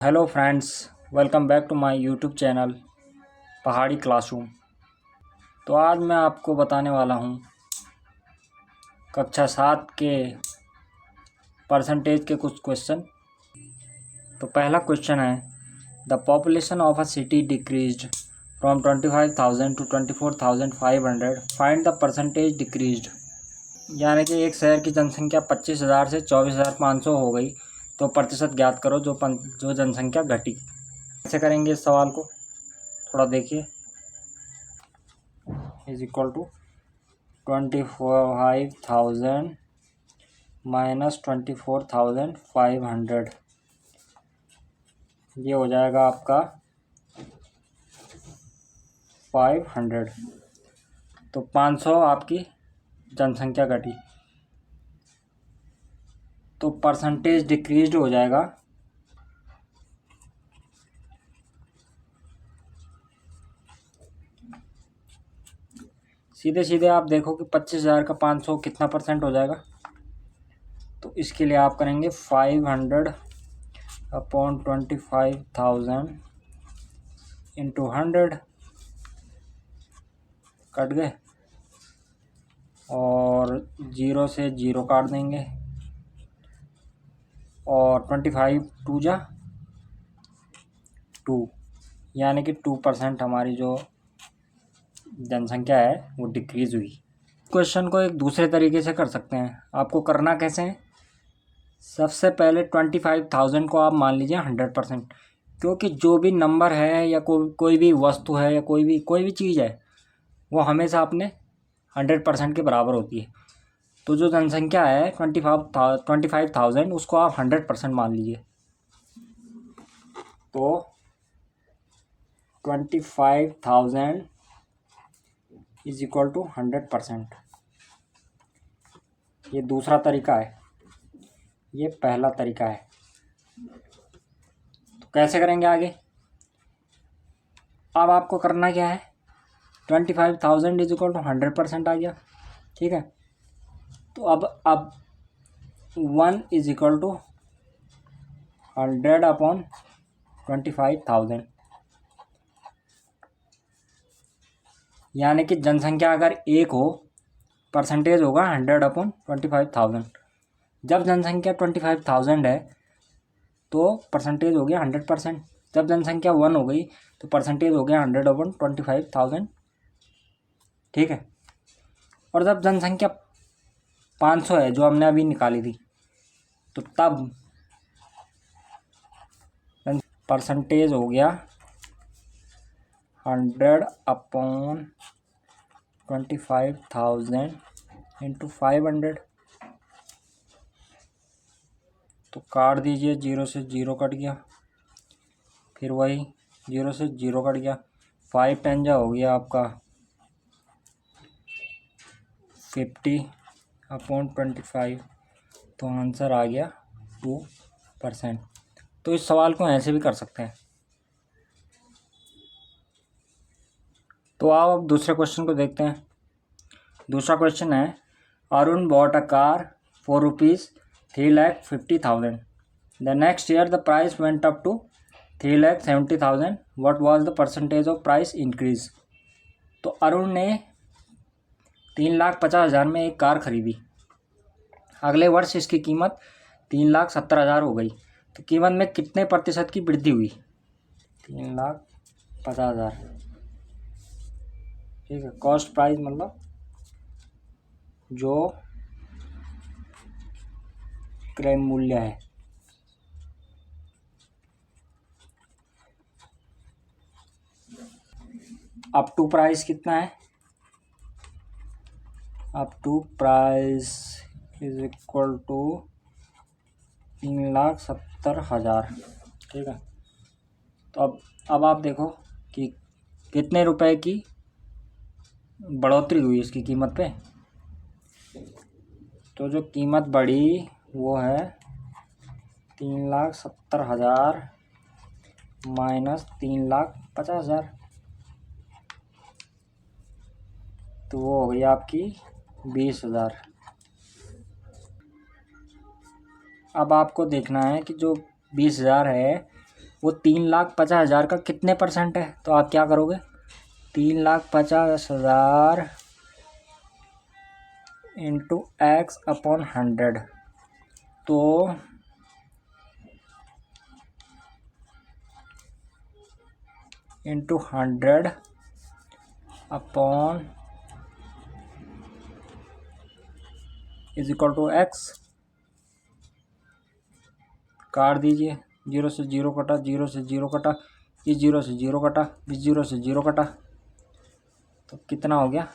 Hello friends, welcome back to my YouTube channel Pahadi Classroom. तो आज मैं आपको बताने वाला हूँ कक्षा 7 के परसेंटेज के कुछ क्वेश्चन। तो पहला क्वेश्चन है, the population of a city decreased from 25,000 to 24,500, find the percentage decreased. यानी कि एक शहर की जनसंख्या 25,000 से 24,500 हो गई, तो प्रतिशत ज्ञात करो जो जनसंख्या घटी। कैसे करेंगे इस सवाल को, थोड़ा देखिए। इज इक्वल टू 25,000 माइनस 24,500, ये हो जाएगा आपका 500। तो 500 आपकी जनसंख्या घटी, तो परसेंटेज डिक्रीज्ड हो जाएगा सीधे सीधे। आप देखो कि 25,000 का 500 कितना परसेंट हो जाएगा। तो इसके लिए आप करेंगे 500 अपॉन 25,000 इंटू 100, कट गए, और 0 से 0 काट देंगे, और 25 टू जा 2, यानी कि 2% हमारी जो जनसंख्या है वो डिक्रीज़ हुई। क्वेश्चन को एक दूसरे तरीके से कर सकते हैं। आपको करना कैसे है, सबसे पहले 25,000 को आप मान लीजिए 100%, क्योंकि जो भी नंबर है या कोई भी वस्तु है या कोई भी चीज़ है, वो हमेशा अपने 100% के बराबर होती है। तो जो जनसंख्या है 25,000, उसको आप 100% मान लीजिए। तो 25,000 इज इक्वल टू 100%। ये दूसरा तरीका है, ये पहला तरीका है। तो कैसे करेंगे आगे, अब आपको करना क्या है, 25,000 इज इक्वल टू 100% आ गया, ठीक है। तो अब 1 इज इक्वल टू 100 अपॉन 25,000, यानी कि जनसंख्या अगर 1 हो, परसेंटेज होगा 100 अपॉन 25,000। जब जनसंख्या 25,000 है तो परसेंटेज हो गया 100%। जब जनसंख्या 1 हो गई तो परसेंटेज हो गया 100 अपॉन 25,000, ठीक है। और जब जनसंख्या 500 है, जो हमने अभी निकाली थी, तो तब परसेंटेज हो गया 100 अपॉन 25,000 इंटू 500। तो काट दीजिए, 0 से 0 कट गया, फिर वही 0 से 0 कट गया, 5 10 जा हो गया आपका 50 अपॉन 25। तो आंसर आ गया 2%। तो इस सवाल को ऐसे भी कर सकते हैं। तो आओ अब दूसरे क्वेश्चन को देखते हैं। दूसरा क्वेश्चन है, Arun bought a car for ₹3,50,000। The next year the price went up to 3,70,000। What was the percentage of price increase. तो अरुण ने 3,50,000 में एक कार खरीदी, अगले वर्ष इसकी कीमत 3,70,000 हो गई, तो कीमत में कितने प्रतिशत की वृद्धि हुई। 3,50,000, ठीक है। कॉस्ट प्राइस मतलब जो क्रय मूल्य है। अप टू प्राइस कितना है, up to price is equal to 3,70,000, ठीक है। तो अब आप देखो कि कितने रुपए की बढ़ोतरी हुई इसकी कीमत पे। तो जो कीमत बढ़ी वो है 3,70,000 माइनस 3,50,000, तो वो हो गई आपकी 20,000। अब आपको देखना है कि जो 20,000 है वो 3,50,000 का कितने परसेंट है, तो आप क्या करोगे, 3,50,000 इंटू एक्स अपॉन 100, तो into 100 upon is equal to x. काट दीजिए, 0 से 0 कटा, 0 से 0 कटा, इस 0 से 0 कटा, इस 0 से 0 कटा, तो कितना हो गया,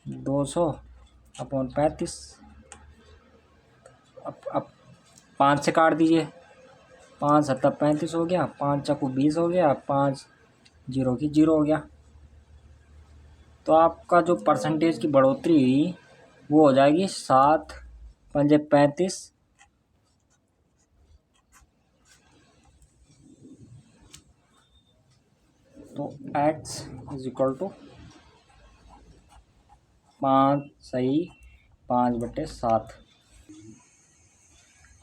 200 अपॉन 35। अब 5 से काट दीजिए, 5 सत्ता 35 हो गया, 5 चक्कू 20 हो गया, 5 जीरो की 0 हो गया। तो आपका जो परसेंटेज की बढ़ोतरी हुई वो हो जाएगी 7 पंजे 35, तो x इज इक्वल टू 5 सही 5/7।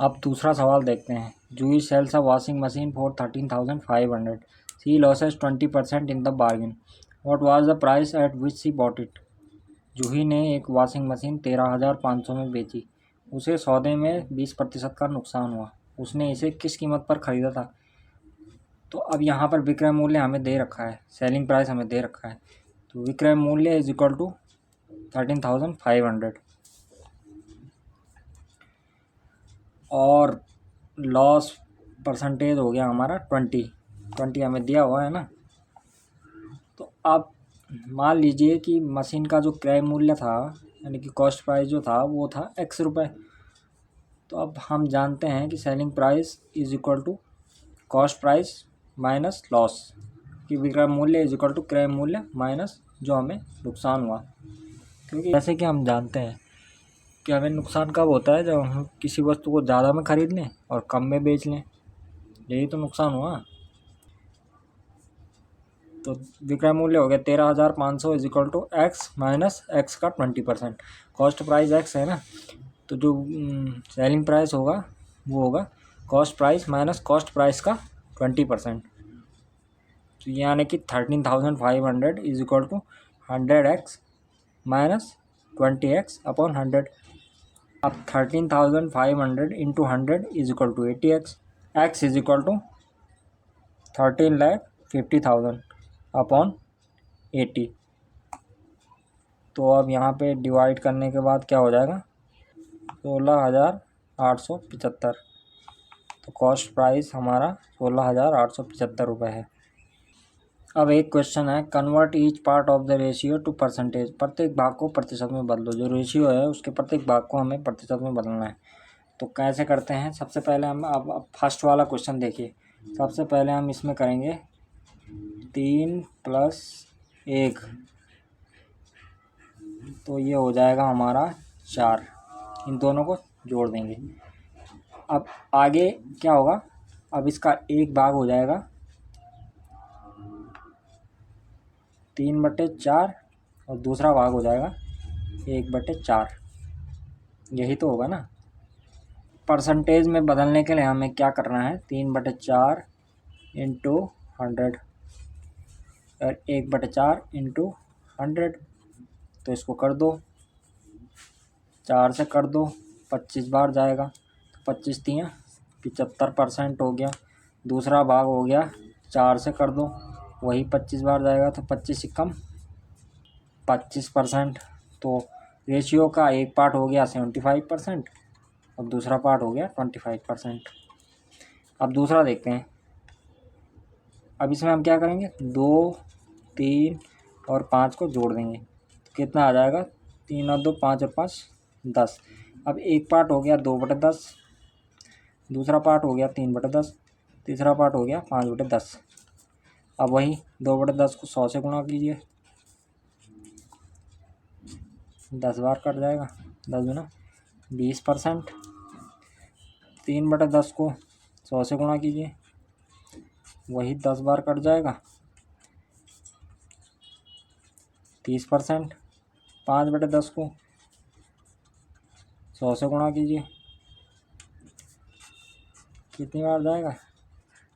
अब दूसरा सवाल देखते हैं। Juhi sells a washing machine for 13,500, she loses 20% in the bargain, what was the price at which she bought it. Juhi ने एक वॉशिंग मशीन 13,500 में बेची, उसे सौदे में 20% का नुकसान हुआ, उसने इसे किस कीमत पर ख़रीदा था। तो अब यहाँ पर विक्रय मूल्य हमें दे रखा है, सेलिंग प्राइस हमें दे रखा है, तो विक्रय मूल्य इज इक्वल टू 13,500 और लॉस परसेंटेज हो गया हमारा 20 हमें दिया हुआ है ना। तो अब मान लीजिए कि मशीन का जो क्रय मूल्य था यानी कि कॉस्ट प्राइस जो था वो था x रुपये। तो अब हम जानते हैं कि selling price is equal to cost price minus loss, कि विक्रय मूल्य इज इक्वल टू क्रय मूल्य माइनस जो हमें नुकसान हुआ। क्योंकि जैसे कि हम जानते हैं कि हमें नुकसान कब होता है, जब हम किसी वस्तु को ज़्यादा में ख़रीद लें और कम में बेच लें, यही तो नुकसान हुआ। तो विक्रय मूल्य हो गया 13,500 is equal to x minus x का 20%। कॉस्ट प्राइस एक्स है ना, तो जो सेलिंग प्राइस होगा वो होगा cost price minus cost price का 20%। तो यानी कि 13,500 is equal to 100x minus 20x upon 100। अब 13,500 into 100 is equal to 80x, x is equal to 13,50,000 upon 80। तो अब यहाँ पे डिवाइड करने के बाद क्या हो जाएगा, 16,875। तो कॉस्ट प्राइस हमारा 16,875 रुपये है। अब एक क्वेश्चन है, convert each part of the ratio two percentage, प्रत्येक भाग को प्रतिशत में बदलो। जो रेशियो है उसके प्रत्येक भाग को हमें प्रतिशत में बदलना है। तो कैसे करते हैं, सबसे पहले हम अब फर्स्ट वाला क्वेश्चन देखिए। सबसे पहले हम इसमें करेंगे 3 + 1, तो ये हो जाएगा हमारा 4, इन दोनों को जोड़ देंगे। अब आगे क्या होगा, अब इसका एक भाग हो जाएगा 3/4 और दूसरा भाग हो जाएगा 1/4, यही तो होगा ना। परसेंटेज में बदलने के लिए हमें क्या करना है, 3/4 इंटू 100 और 1/4 इंटू 100। तो इसको कर दो, 4 से कर दो, 25 बार जाएगा, तो 25 तियाँ 75% हो गया। दूसरा भाग हो गया 4 से कर दो, वही 25 बार जाएगा, तो 25 कम 25%। तो रेशियो का एक पार्ट हो गया 75% और दूसरा पार्ट हो गया 25%। अब दूसरा देखते हैं। अब इसमें हम क्या करेंगे, 2, 3 और 5 को जोड़ देंगे, तो कितना आ जाएगा, 3 और 2 5 और 5 10। अब एक पार्ट हो गया 2/10, दूसरा पार्ट हो गया 3/10, तीसरा पार्ट हो गया 5/10। अब वही 2/10 को 100 से गुणा कीजिए, 10 बार कट जाएगा, 10 गुना 20%। 3/10 को 100 से गुणा कीजिए, वही 10 बार कट जाएगा, 30%। 5/10 को 100 से गुणा कीजिए, कितनी बार जाएगा?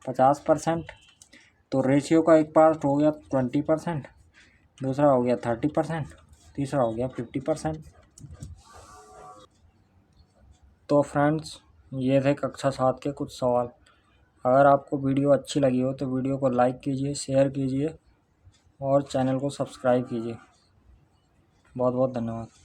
50%। तो रेशियो का एक पार्ट हो गया 20%, दूसरा हो गया 30%, तीसरा हो गया 50%। तो फ्रेंड्स, ये थे कक्षा 7 के कुछ सवाल। अगर आपको वीडियो अच्छी लगी हो तो वीडियो को लाइक कीजिए, शेयर कीजिए और चैनल को सब्सक्राइब कीजिए। बहुत बहुत धन्यवाद।